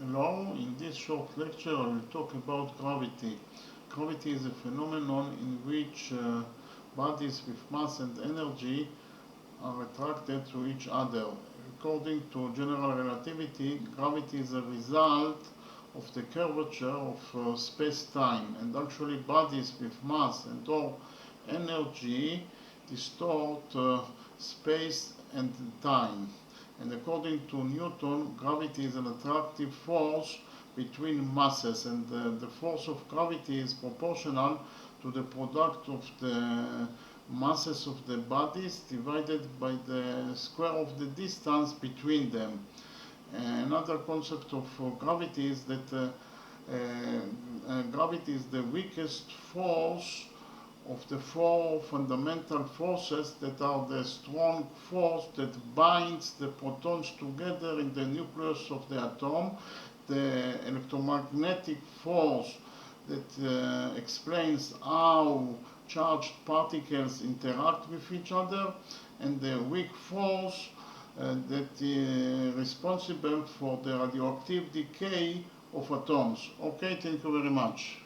Hello, in this short lecture I will talk about gravity. Gravity is a phenomenon in which bodies with mass and energy are attracted to each other. According to general relativity, gravity is a result of the curvature of space-time, and actually bodies with mass and or energy distort space and time. And according to Newton, gravity is an attractive force between masses, and the force of gravity is proportional to the product of the masses of the bodies divided by the square of the distance between them. Another concept of gravity is that gravity is the weakest force of the four fundamental forces that are the strong force that binds the protons together in the nucleus of the atom, the electromagnetic force that explains how charged particles interact with each other, and the weak force that is responsible for the radioactive decay of atoms. Okay, thank you very much.